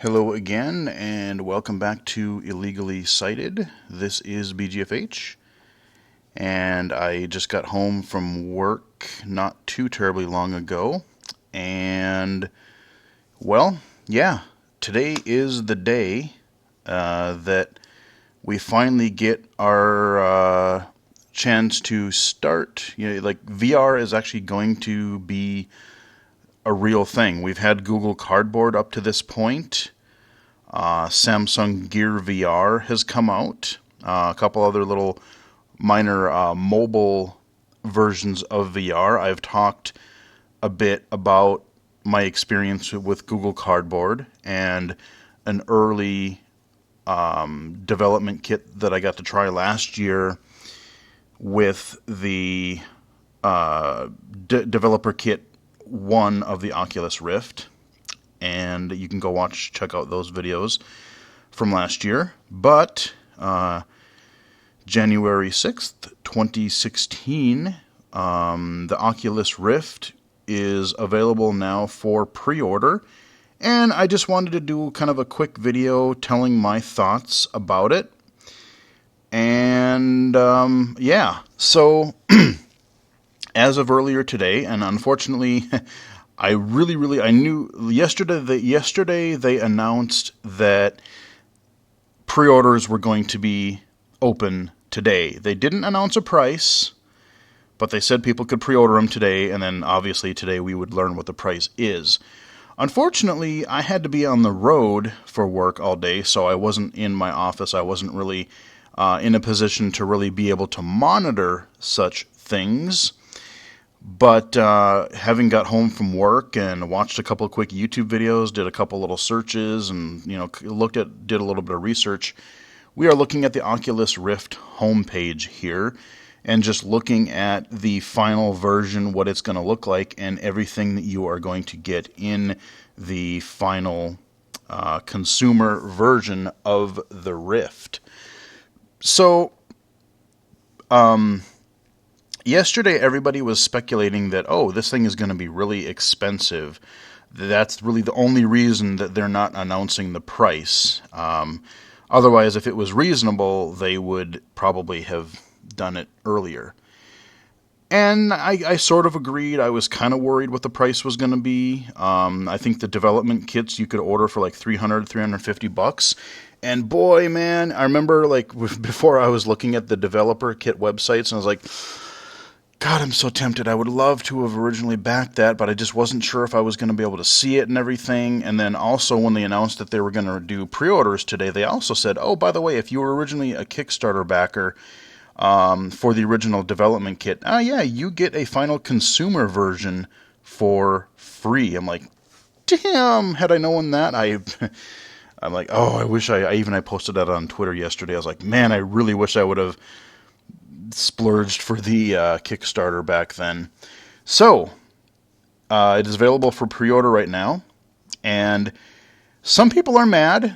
Hello again, and welcome back to Illegally Cited. This is BGFH, and I just got home from work not too terribly long ago, and, well, yeah, today is the day that we finally get our chance to start. VR is actually going to be a real thing. We've had Google Cardboard up to this point. Samsung Gear VR has come out. A couple other little minor mobile versions of VR. I've talked a bit about my experience with Google Cardboard and an early development kit that I got to try last year with the developer kit 1 of the Oculus Rift. And you can go check out those videos from last year. But January 6th, 2016, the Oculus Rift is available now for pre-order. And I just wanted to do kind of a quick video telling my thoughts about it. And yeah, so as of earlier today, and unfortunately, I knew yesterday they announced that pre-orders were going to be open today. They didn't announce a price, but they said people could pre-order them today, and then obviously today we would learn what the price is. Unfortunately, I had to be on the road for work all day, so I wasn't in my office. I wasn't really in a position to really be able to monitor such things. But having got home from work and watched a couple of quick YouTube videos, did a couple little searches, and did a little bit of research, we are looking at the Oculus Rift homepage here, and just looking at the final version, what it's going to look like, and everything that you are going to get in the final consumer version of the Rift. So, yesterday, everybody was speculating that, this thing is going to be really expensive. That's really the only reason that they're not announcing the price. Otherwise, if it was reasonable, they would probably have done it earlier. And I sort of agreed. I was kind of worried what the price was going to be. I think the development kits you could order for like $350. And boy, man, I remember before I was looking at the developer kit websites, and I was like, God, I'm so tempted. I would love to have originally backed that, but I just wasn't sure if I was going to be able to see it and everything. And then also when they announced that they were going to do pre-orders today, they also said, oh, by the way, if you were originally a Kickstarter backer for the original development kit, you get a final consumer version for free. I'm like, damn, had I known that, I'm like, I wish I posted that on Twitter yesterday. I was like, man, I really wish I would have splurged for the Kickstarter back then. So, it is available for pre-order right now, and some people are mad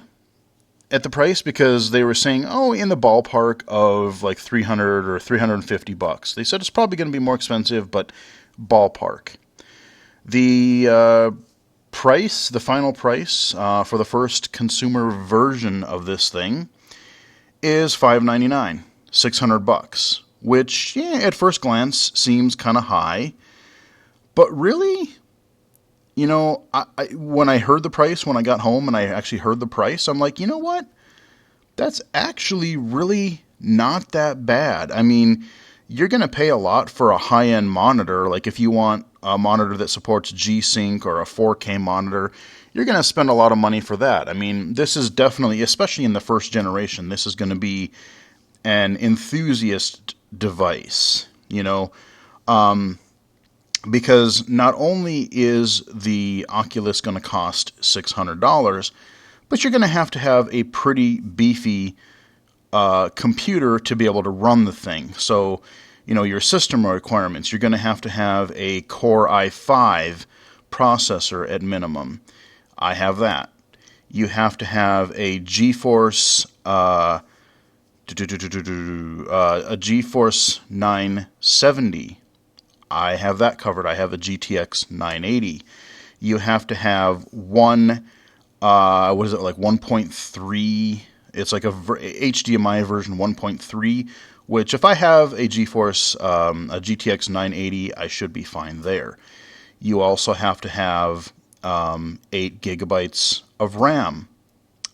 at the price because they were saying, in the ballpark of like $300 or $350. They said it's probably going to be more expensive, but ballpark. The price, the final price for the first consumer version of this thing is $599, $600, which, at first glance seems kind of high, but really, when I heard the price, when I got home and I actually heard the price, I'm like, you know what? That's actually really not that bad. I mean, you're going to pay a lot for a high-end monitor. Like if you want a monitor that supports G-Sync or a 4K monitor, you're going to spend a lot of money for that. I mean, this is definitely, especially in the first generation, this is going to be an enthusiast device, because not only is the Oculus going to cost $600, but you're going to have a pretty beefy computer to be able to run the thing. So, your system requirements, you're going to have a Core i5 processor at minimum. I have that. You have to have a GeForce a GeForce 970. I have that covered. I have a GTX 980. You have to have one what is it, like 1.3? It's like a HDMI version 1.3, which if I have a GeForce, a GTX 980, I should be fine there. You also have to have 8 gigabytes of RAM.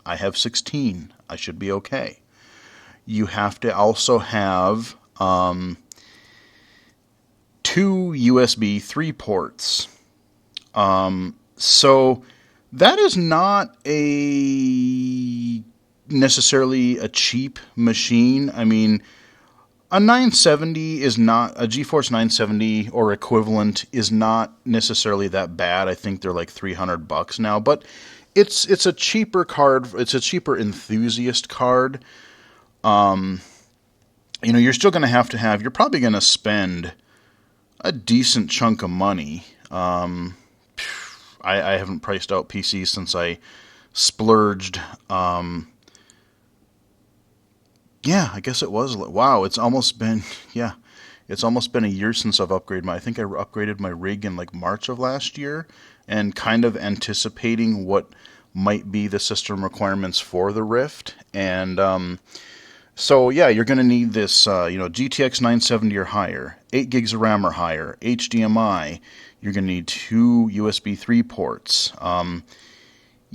I have 16. I should be okay. You have to also have 2 USB 3 ports. So that is not a necessarily a cheap machine. I mean, a 970 is not, a GeForce 970 or equivalent is not necessarily that bad. I think they're like $300 now, but it's a cheaper card. It's a cheaper enthusiast card. You're still going to have. You're probably going to spend a decent chunk of money. I haven't priced out PCs since I splurged. Yeah, I guess it was. Wow, it's almost been, yeah, it's almost been a year since I've upgraded I think I upgraded my rig in like March of last year, and kind of anticipating what might be the system requirements for the Rift. And so yeah, you're going to need this, GTX 970 or higher, 8 gigs of RAM or higher, HDMI. You're going to need 2 USB 3 ports.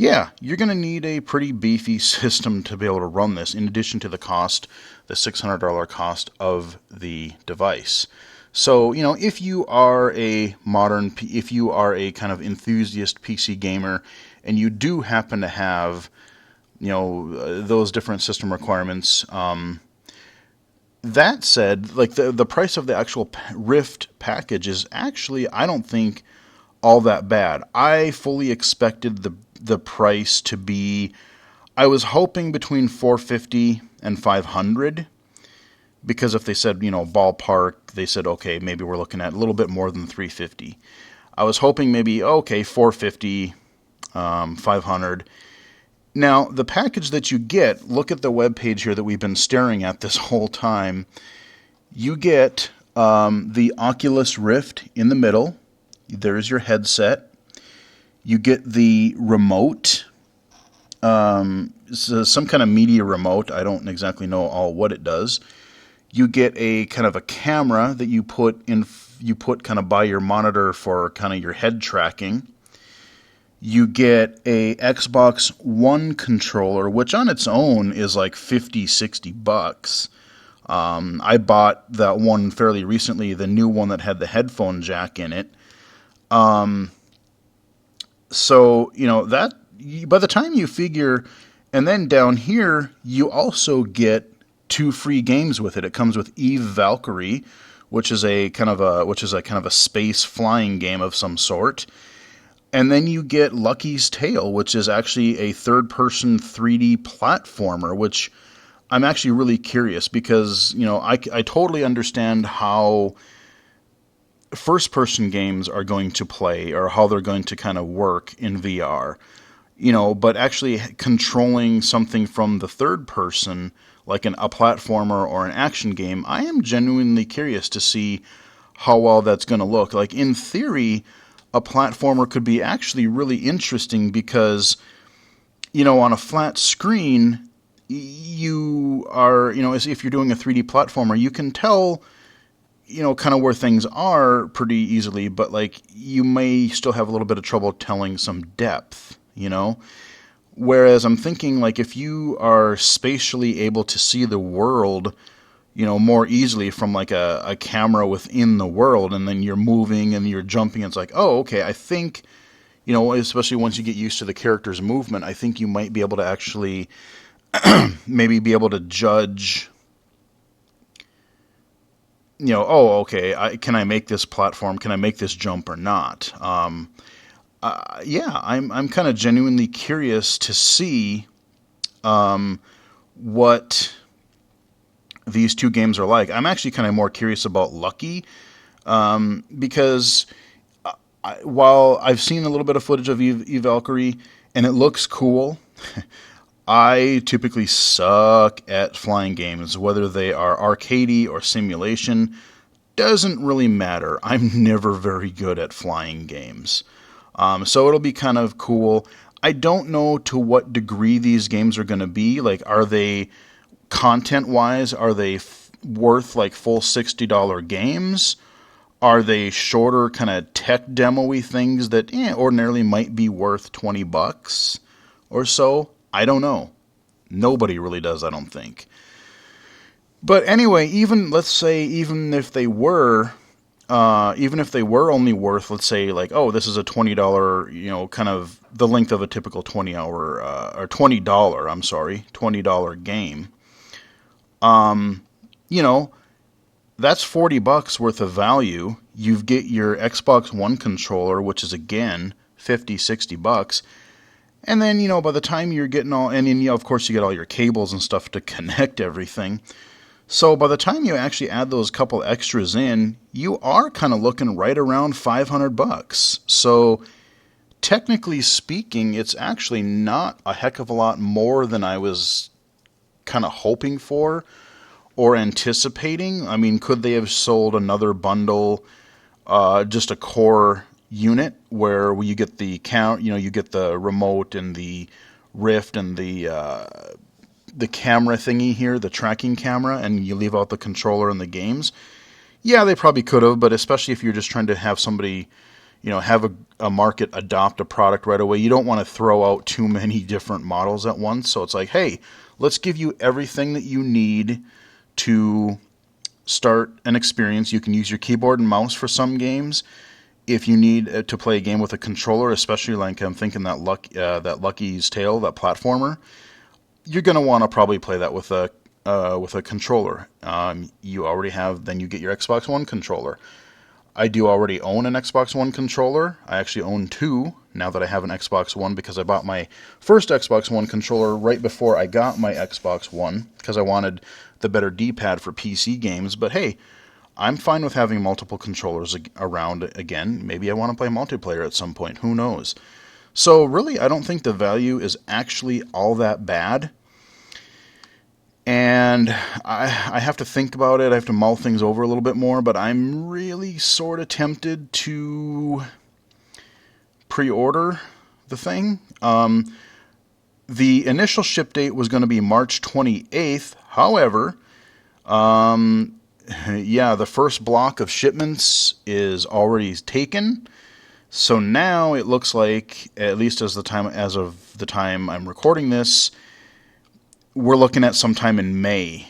Yeah, you're going to need a pretty beefy system to be able to run this, in addition to the cost, the $600 cost of the device. So, if you are if you are a kind of enthusiast PC gamer, and you do happen to have, those different system requirements, that said, like the price of the actual Rift package is actually, I don't think, all that bad. I fully expected the price to be, I was hoping between 450 and 500, because if they said, ballpark, they said, okay, maybe we're looking at a little bit more than 350. I was hoping maybe, okay, 450, 500. Now, the package that you get, look at the web page here that we've been staring at this whole time. You get the Oculus Rift in the middle. There's your headset. You get the remote, some kind of media remote. I don't exactly know all what it does. You get a kind of a camera that you put kind of by your monitor for kind of your head tracking. You get a Xbox One controller, which on its own is like $50-$60. I bought that one fairly recently, the new one that had the headphone jack in it. So, that, by the time you figure, and then down here, you also get 2 free games with it. It comes with Eve Valkyrie, which is a kind of a space flying game of some sort. And then you get Lucky's Tale, which is actually a third-person 3D platformer, which I'm actually really curious because, I totally understand how first-person games are going to play, or how they're going to kind of work in VR, but actually controlling something from the third person, like a platformer or an action game, I am genuinely curious to see how well that's going to look. Like, in theory, a platformer could be actually really interesting because, on a flat screen, you are, if you're doing a 3D platformer, you can tell, kind of where things are pretty easily, but like you may still have a little bit of trouble telling some depth, Whereas I'm thinking, like, if you are spatially able to see the world, more easily from like a camera within the world, and then you're moving and you're jumping, it's like, oh, okay, I think, especially once you get used to the character's movement, I think you might be able to actually maybe be able to judge, oh, okay, can I make this platform? Can I make this jump or not? Yeah, I'm kind of genuinely curious to see what these 2 games are like. I'm actually kind of more curious about Lucky, because while I've seen a little bit of footage of Eve Valkyrie and it looks cool, I typically suck at flying games, whether they are arcadey or simulation. Doesn't really matter. I'm never very good at flying games. So it'll be kind of cool. I don't know to what degree these games are going to be. Like, are they content-wise, are they worth like full $60 games? Are they shorter kind of tech demo-y things that ordinarily might be worth $20 or so? I don't know. Nobody really does, I don't think. But anyway, let's say even if they were only worth, let's say, like, oh, this is a $20, kind of the length of a typical 20-hour or $20, I'm sorry, $20 game. You know, that's $40 worth of value. You get your Xbox One controller, which is again $50-$60. And then, by the time you're getting all, and then, of course, you get all your cables and stuff to connect everything. So by the time you actually add those couple extras in, you are kind of looking right around $500. So technically speaking, it's actually not a heck of a lot more than I was kind of hoping for or anticipating. I mean, could they have sold another bundle, just a core unit where you get the you get the remote and the Rift and the camera thingy here, the tracking camera, and you leave out the controller and the games? Yeah, they probably could have, but especially if you're just trying to have somebody, have a market adopt a product right away, you don't want to throw out too many different models at once. So it's like, hey, let's give you everything that you need to start an experience. You can use your keyboard and mouse for some games. If you need to play a game with a controller, especially like I'm thinking that Lucky's Tale, that platformer, you're going to want to probably play that with a controller. You already have, then you get your Xbox One controller. I do already own an Xbox One controller. I actually own two now that I have an Xbox One, because I bought my first Xbox One controller right before I got my Xbox One because I wanted the better D-pad for PC games. But hey, I'm fine with having multiple controllers around again. Maybe I want to play multiplayer at some point. Who knows? So really, I don't think the value is actually all that bad. And I have to think about it. I have to mull things over a little bit more, but I'm really sort of tempted to pre-order the thing. The initial ship date was going to be March 28th. However, the first block of shipments is already taken. So now it looks like, at least as of the time I'm recording this, we're looking at sometime in May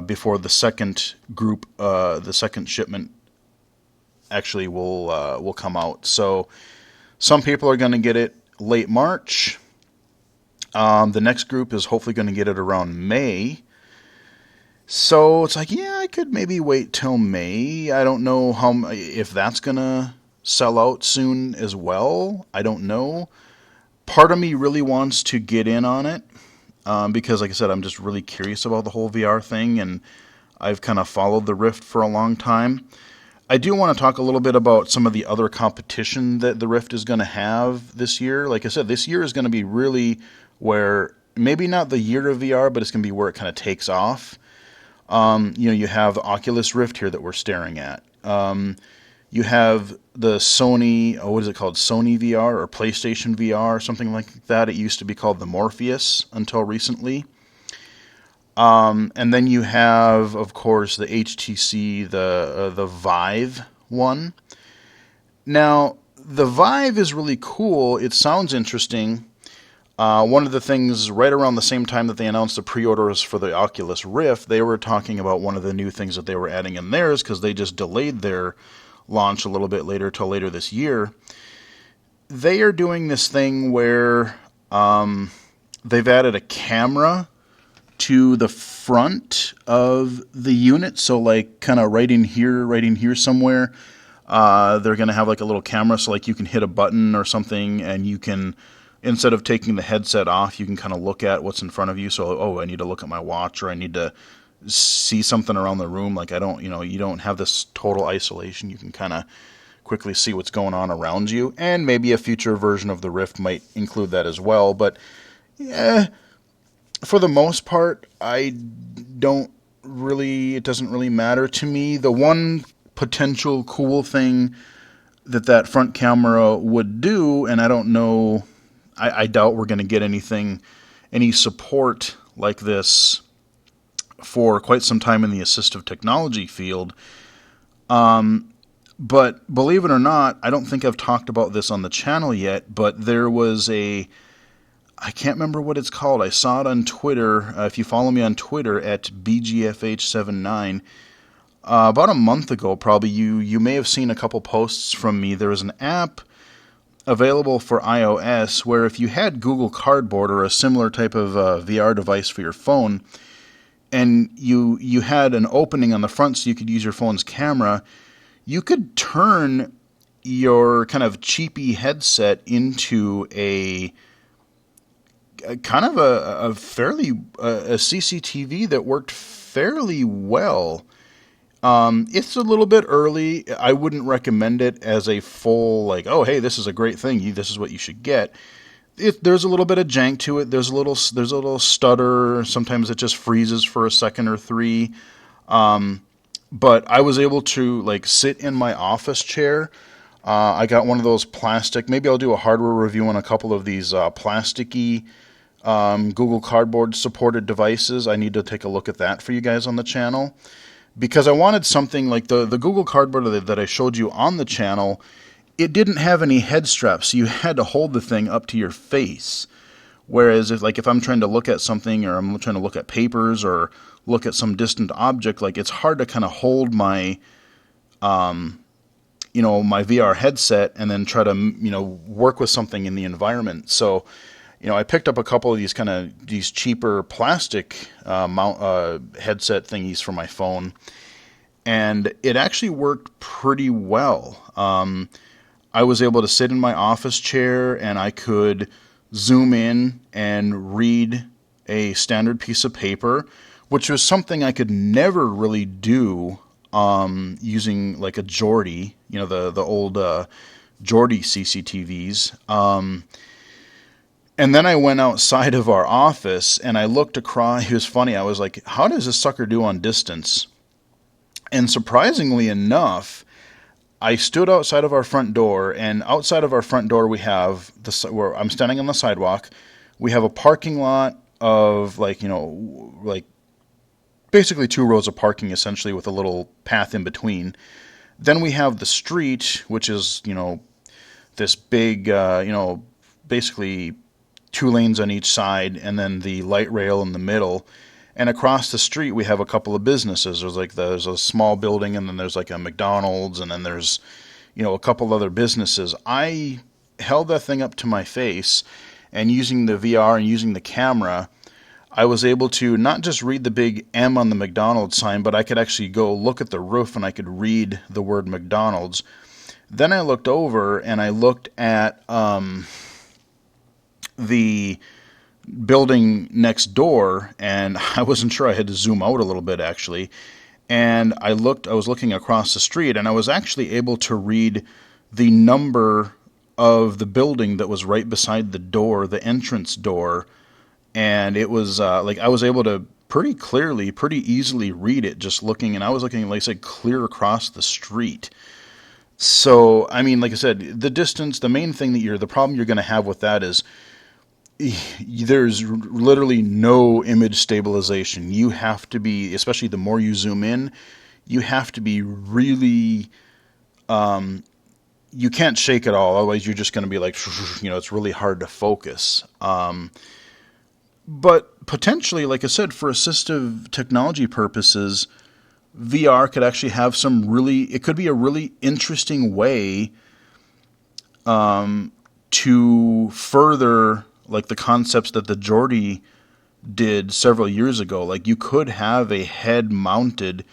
before the second group, the second shipment actually will come out. So some people are going to get it late March. The next group is hopefully going to get it around May. So it's like, yeah, I could maybe wait till May. I don't know if that's going to sell out soon as well. I don't know. Part of me really wants to get in on it. Because, like I said, I'm just really curious about the whole VR thing, and I've kind of followed the Rift for a long time. I do want to talk a little bit about some of the other competition that the Rift is going to have this year. Like I said, this year is going to be really where, maybe not the year of VR, but it's going to be where it kind of takes off. You have the Oculus Rift here that we're staring at. You have the Sony, what is it called? Sony VR or PlayStation VR, something like that. It used to be called the Morpheus until recently. And then you have, of course, the HTC, the Vive one. Now, the Vive is really cool. It sounds interesting. One of the things, right around the same time that they announced the pre-orders for the Oculus Rift, they were talking about one of the new things that they were adding in theirs, because they just delayed their launch a little bit later till later this year. They are doing this thing where they've added a camera to the front of the unit. So like kind of right in here somewhere, they're going to have like a little camera. So like you can hit a button or something, and you can, instead of taking the headset off, you can kind of look at what's in front of you. So, I need to look at my watch, or I need to see something around the room. Like you don't have this total isolation. You can kind of quickly see what's going on around you. And maybe a future version of the Rift might include that as well. But yeah, for the most part, it doesn't really matter to me. The one potential cool thing that front camera would do, and I don't know I doubt we're going to get any support like this for quite some time in the assistive technology field. But believe it or not, I don't think I've talked about this on the channel yet, but there was I can't remember what it's called. I saw it on Twitter. If you follow me on Twitter at BGFH79, about a month ago, probably, you may have seen a couple posts from me. There was an app available for iOS where if you had Google Cardboard or a similar type of VR device for your phone, and you had an opening on the front so you could use your phone's camera, you could turn your kind of cheapy headset into a kind of a fairly a CCTV that worked fairly well. It's a little bit early. I wouldn't recommend it as a full, like, oh, hey, this is a great thing. This is what you should get. There's a little bit of jank to it. There's a little stutter. Sometimes it just freezes for a second or three. But I was able to like sit in my office chair. I got one of those plastic. Maybe I'll do a hardware review on a couple of these plasticky Google Cardboard supported devices. I need to take a look at that for you guys on the channel, because I wanted something like the Google Cardboard that I showed you on the channel. It didn't have any head straps, so you had to hold the thing up to your face. Whereas if I'm trying to look at something, or I'm trying to look at papers or look at some distant object, like it's hard to kind of hold my my VR headset and then try to work with something in the environment. So I picked up a couple of these cheaper plastic headset thingies for my phone, and it actually worked pretty well. I was able to sit in my office chair and I could zoom in and read a standard piece of paper, which was something I could never really do using like a Geordie, the old Geordie CCTVs. And then I went outside of our office and I looked across. It was funny. I was like, how does this sucker do on distance? And surprisingly enough, I stood outside of our front door, and outside of our front door we have where I'm standing on the sidewalk. We have a parking lot of like basically 2 rows of parking essentially with a little path in between. Then we have the street, which is, this big, basically 2 lanes on each side, and then the light rail in the middle. And across the street, we have a couple of businesses. There's a small building, and then there's like a McDonald's, and then there's, a couple other businesses. I held that thing up to my face, and using the VR and using the camera, I was able to not just read the big M on the McDonald's sign, but I could actually go look at the roof and I could read the word McDonald's. Then I looked over and I looked at the building next door, and I wasn't sure. I had to zoom out a little bit actually, and I was looking across the street, and I was actually able to read the number of the building that was right beside the door, the entrance door, and it was I was able to pretty easily read it just looking, and I was looking, like I said, clear across the street. So I mean, like I said, the distance, the main thing the problem you're going to have with that is there's literally no image stabilization. You have to be, especially the more you zoom in, you have to be really, you can't shake at all. Otherwise you're just going to be like, it's really hard to focus. But potentially, like I said, for assistive technology purposes, VR could actually have it could be a really interesting way, to further like the concepts that the Geordie did several years ago. Like you could have a head-mounted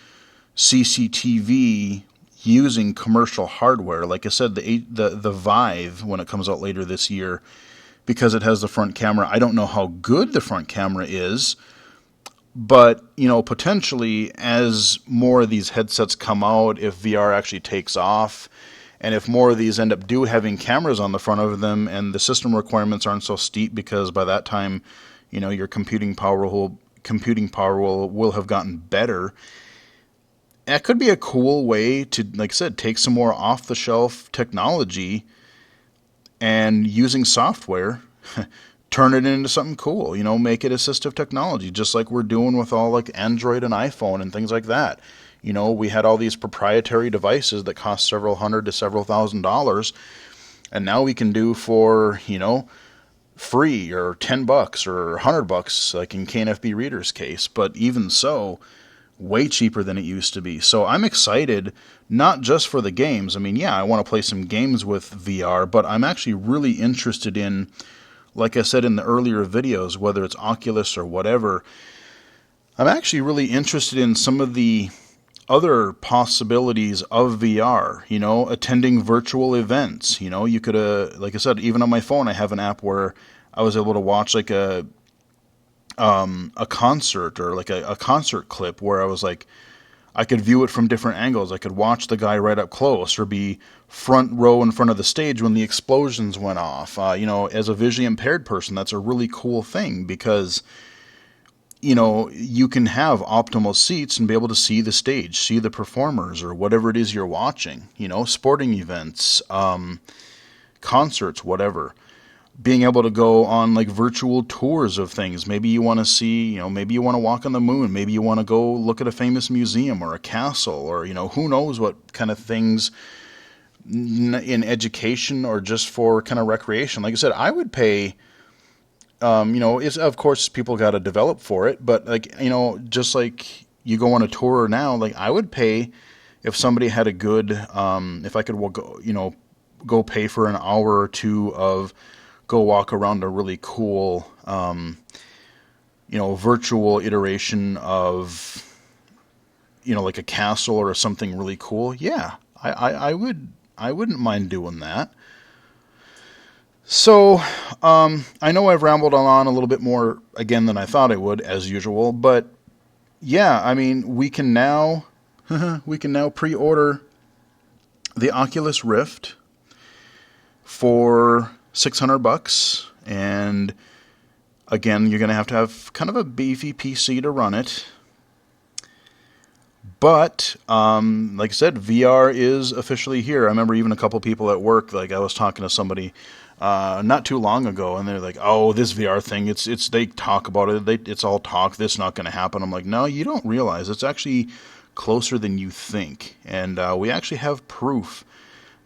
CCTV using commercial hardware. Like I said, the Vive, when it comes out later this year, because it has the front camera. I don't know how good the front camera is, but potentially as more of these headsets come out, if VR actually takes off, and if more of these end up having cameras on the front of them, and the system requirements aren't so steep, because by that time, your computing power will have gotten better. That could be a cool way to, like I said, take some more off-the-shelf technology and using software turn it into something cool, make it assistive technology, just like we're doing with all like Android and iPhone and things like that. We had all these proprietary devices that cost several hundred to several $1,000s, and now we can do for, free or $10 or $100, like in KNFB Reader's case. But even so, way cheaper than it used to be. So I'm excited, not just for the games. I mean, yeah, I want to play some games with VR, but I'm actually really interested in, like I said in the earlier videos, whether it's Oculus or whatever, I'm actually really interested in some of the other possibilities of VR, attending virtual events. You could, like I said, even on my phone, I have an app where I was able to watch like a concert, or like a concert clip where I was like, I could view it from different angles. I could watch the guy right up close, or be front row in front of the stage when the explosions went off. As a visually impaired person, that's a really cool thing, because you can have optimal seats and be able to see the stage, see the performers, or whatever it is you're watching, sporting events, concerts, whatever. Being able to go on like virtual tours of things. Maybe you want to see, maybe you want to walk on the moon. Maybe you want to go look at a famous museum or a castle, or, who knows what kind of things in education or just for kind of recreation. Like I said, I would pay. Of course people got to develop for it, but like, just like you go on a tour now, like I would pay if somebody had a good, if I could go pay for an hour or two of go walk around a really cool, virtual iteration of, like a castle or something really cool. Yeah, I wouldn't mind doing that. So, I know I've rambled on a little bit more again than I thought I would, as usual, but yeah, I mean, we can now pre-order the Oculus Rift for $600, and again, you're going to have kind of a beefy PC to run it. But, like I said, VR is officially here. I remember even a couple people at work, like I was talking to somebody not too long ago, and they're like, "Oh, this VR thing, it's they talk about it, it's all talk. This is not going to happen." I'm like, "No, you don't realize it's actually closer than you think." And we actually have proof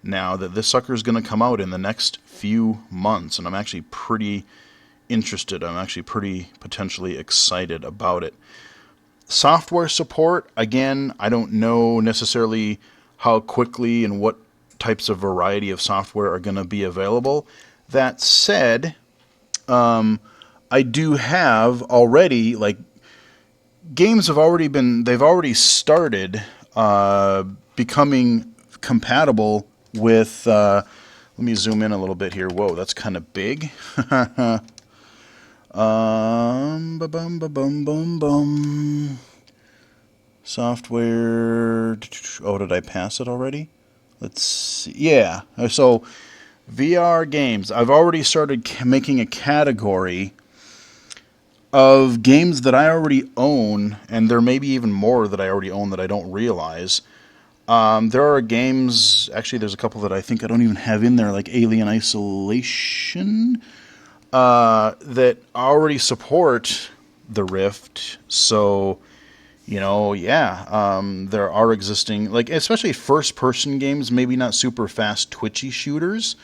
now that this sucker is going to come out in the next few months, and I'm actually pretty interested. I'm actually pretty potentially excited about it. Software support, again, I don't know necessarily how quickly and what types of variety of software are going to be available. That said, I do have already, like, games they've already started becoming compatible with, let me zoom in a little bit here. Whoa, that's kind of big. Ba-bum. Software. Oh, did I pass it already? Let's see. Yeah. So, VR games. I've already started making a category of games that I already own, and there may be even more that I already own that I don't realize. There are games, actually there's a couple that I think I don't even have in there, like Alien Isolation, that already support the Rift. So, there are existing, like, especially first-person games, maybe not super fast, twitchy shooters.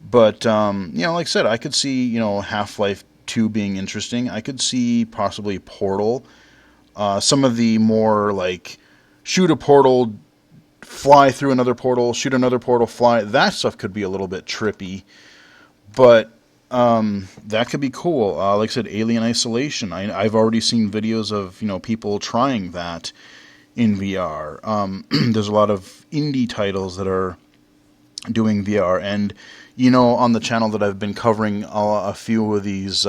But, like I said, I could see, Half-Life 2 being interesting. I could see possibly Portal. Some of the more, like, shoot a portal, fly through another portal, shoot another portal, fly. That stuff could be a little bit trippy. But that could be cool. Like I said, Alien Isolation. I've already seen videos of people trying that in VR. There's a lot of indie titles that are doing VR, and on the channel that I've been covering a few of these.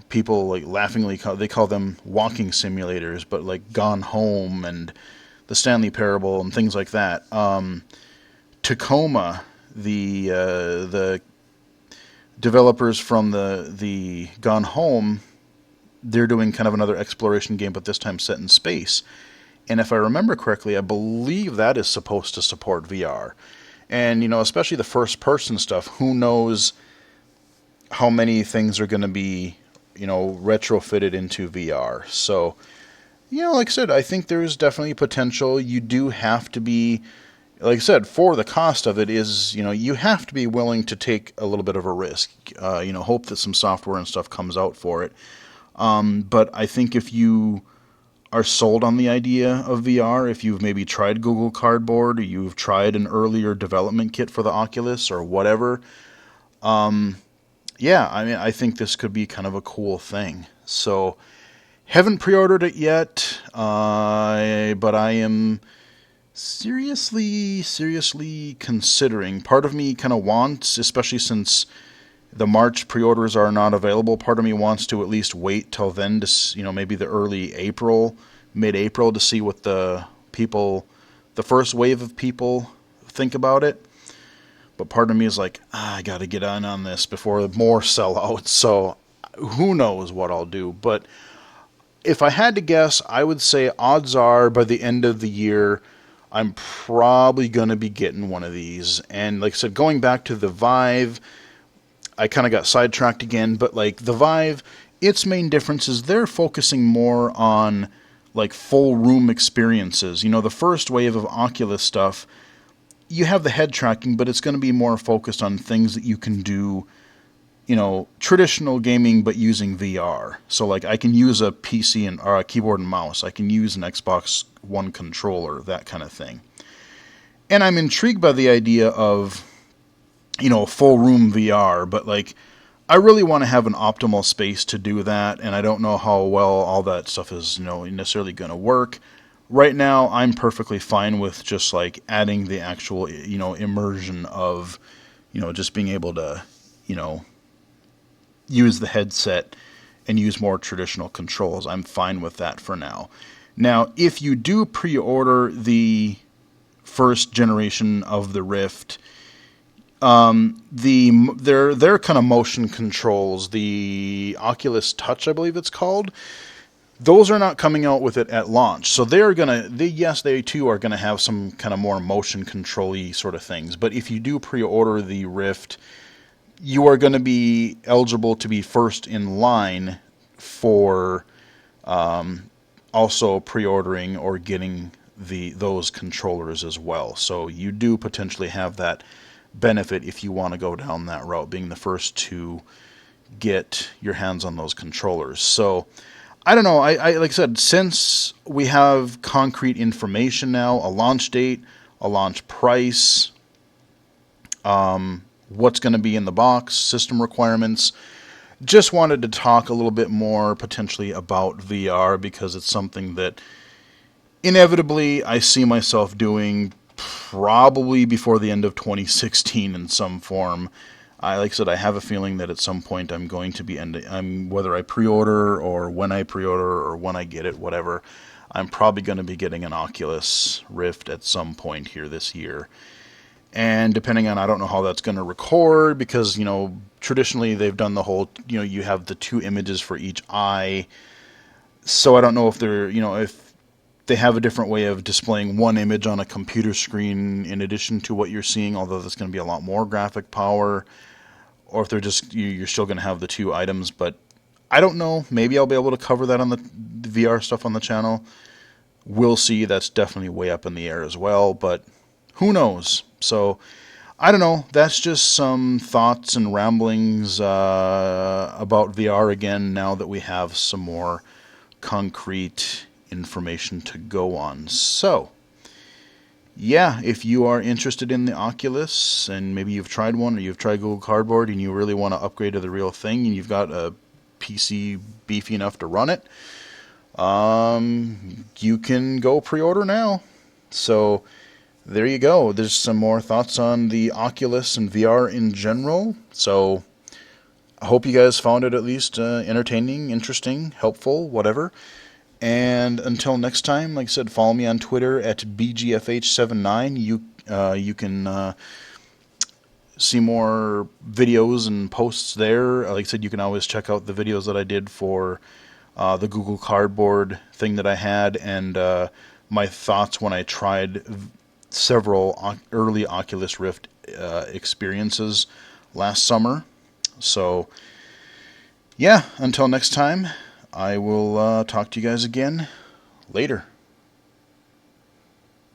People like laughingly they call them walking simulators, but like Gone Home and the Stanley Parable and things like that. Tacoma, the developers from the Gone Home, they're doing kind of another exploration game, but this time set in space. And if I remember correctly, I believe that is supposed to support VR. And, especially the first-person stuff, who knows how many things are going to be, retrofitted into VR. So, like I said, I think there is definitely potential. You do have to be, like I said, for the cost of it is, you have to be willing to take a little bit of a risk. Hope that some software and stuff comes out for it. But I think if you are sold on the idea of VR, if you've maybe tried Google Cardboard or you've tried an earlier development kit for the Oculus or whatever, yeah, I mean, I think this could be kind of a cool thing. So, haven't pre-ordered it yet, but I am seriously considering. Part of me kind of wants, especially since the March pre-orders are not available, part of me wants to at least wait till then to, maybe the early April, mid-April, to see what the first wave of people think about it. But part of me is like, I got to get on this before more sell out. So who knows what I'll do. But if I had to guess, I would say odds are by the end of the year, I'm probably going to be getting one of these. And like I said, going back to the Vive, I kind of got sidetracked again, but like the Vive, its main difference is they're focusing more on like full room experiences. The first wave of Oculus stuff, you have the head tracking, but it's going to be more focused on things that you can do, traditional gaming, but using VR. So like I can use a PC or a keyboard and mouse. I can use an Xbox One controller, that kind of thing. And I'm intrigued by the idea of, full room VR, but like I really want to have an optimal space to do that, and I don't know how well all that stuff is, necessarily going to work. Right now, I'm perfectly fine with just like adding the actual, immersion of, just being able to, use the headset and use more traditional controls. I'm fine with that for now. Now, if you do pre-order the first generation of the Rift, their kind of motion controls, the Oculus Touch, I believe it's called, those are not coming out with it at launch. So they too are gonna have some kind of more motion control-y sort of things. But if you do pre-order the Rift, you are going to be eligible to be first in line for also pre-ordering or getting those controllers as well. So you do potentially have that benefit if you want to go down that route, being the first to get your hands on those controllers. So I don't know. I like I said, since we have concrete information now, a launch date, a launch price, what's going to be in the box, system requirements, just wanted to talk a little bit more potentially about VR because it's something that inevitably I see myself doing probably before the end of 2016 in some form. Like I said, I have a feeling that at some point I'm going to be whether I pre-order or when I pre-order or when I get it, whatever, I'm probably going to be getting an Oculus Rift at some point here this year. And depending on, I don't know how that's going to record because, traditionally they've done the whole, you have the two images for each eye. So I don't know if if they have a different way of displaying one image on a computer screen in addition to what you're seeing, although there's going to be a lot more graphic power, or if you're still going to have the two items. But I don't know. Maybe I'll be able to cover that on the VR stuff on the channel. We'll see. That's definitely way up in the air as well, but who knows? So, I don't know. That's just some thoughts and ramblings about VR again now that we have some more concrete information to go on. So, yeah, if you are interested in the Oculus and maybe you've tried one or you've tried Google Cardboard and you really want to upgrade to the real thing and you've got a PC beefy enough to run it, you can go pre-order now. So, there you go. There's some more thoughts on the Oculus and VR in general. So I hope you guys found it at least entertaining, interesting, helpful, whatever. And until next time, like I said, follow me on Twitter at BGFH79. You can see more videos and posts there. Like I said, you can always check out the videos that I did for the Google Cardboard thing that I had and my thoughts when I tried several early Oculus Rift experiences last summer. So, yeah, until next time, I will talk to you guys again later.